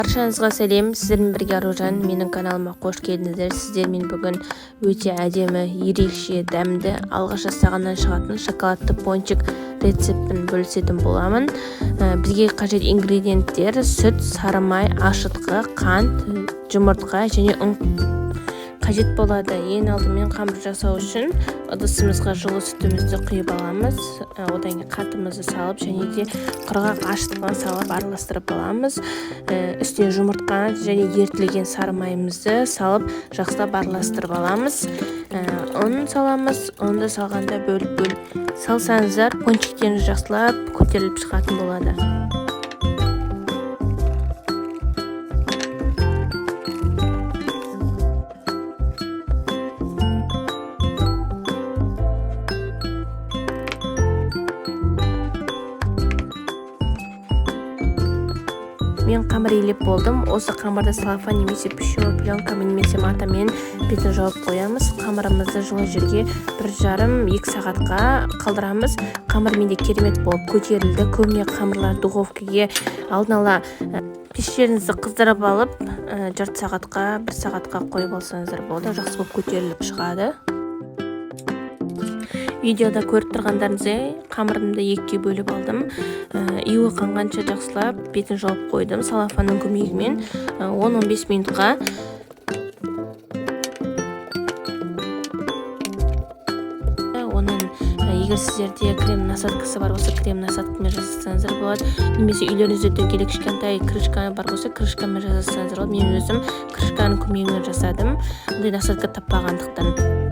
Баршаңызға сәлем, сіздермен бірге Аружан, менің каналыма қош келдіңіздер. Сіздермен бүгін өте әдемі, ерекше, дәмді, алғаш жасағаннан шығатын шоколадты пончик рецептін бөлісетін боламын. Бізге қажет ингредиенттер: сүт, сары май, ашытқы, қант, жұмыртқа және ұн қажет болады. Ең алдымен қамыр жасау үшін ыдысымызға жылы сүтімізді құйып аламыз. Одан кейін қантымызды салып және де құрғақ ашытқыны салып араластырып аламыз. Үстіне жұмыртқа және ерітілген сары майымызды салып жақсылап араластырып аламыз. Ұн саламыз. Ұнды салғанда бөліп салсаңыздар пончиктеріңіз жақсылап көтеріліп шығатын болады. Мен қамыр илеп болдым. Осы қамырды салафан немесе пищевой пленкамен немесе матамен бетін жауып қоямыз. Қамырымызды жылы жерге 1,5-2 сағатқа қалдырамыз. Қамыр менде керемет болып көтерілді. Көбіне қамырлар духовкаға алдын ала пештеріңізді қыздырып алып, жарты сағатқа 1 сағатқа қойып алсаңыздар болды. Жақсы болып көтеріліп шығады. Видеода көріп тұрғандарыңыздай қамырымды екіге бөліп алдым. Иуы қанғанша жақсылап бетін жауып қойдым салафанның көмегімен 10-15 минутқа. Егер сіздерде крем насадкасы бар болса, крем насадкамен жасасаңыздар болады. Немесе үйлеріңізде дөңгелек кішкентай крышка бар болса, крышкамен жасасаңыздар болады. Мен өзім крышканың көмегімен жасадым. Ондай насадка таппағандықтан.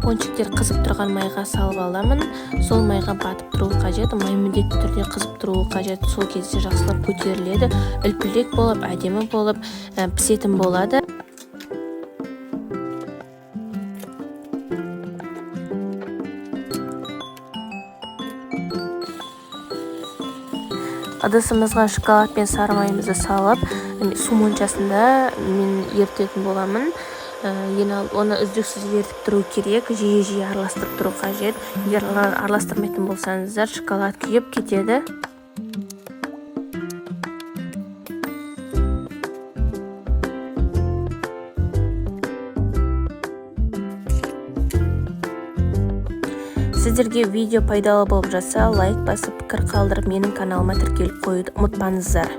Пончиктер қызып тұрған майға салып аламын. Сол майға батып тұруы қажет. Май міндетті түрде қызып тұруы қажет. Сол кезде жақсылап көтеріледі. Үлпілдек болып, әдемі болып пісетін болады. Ыдысымызға шоколад пен сары майымызды салып, су моншасында мен ерітетін боламын. Оны үздіксіз ерітіп тұру керек, жиі араластырып тұру қажет. Егер араластырмайтын болсаңыздар, шоколад күйіп кетеді. Сіздерге видео пайдалы болып жатса, лайк басып, пікір қалдырып, менің каналыма тіркеліп қоюды ұмытпаңыздар.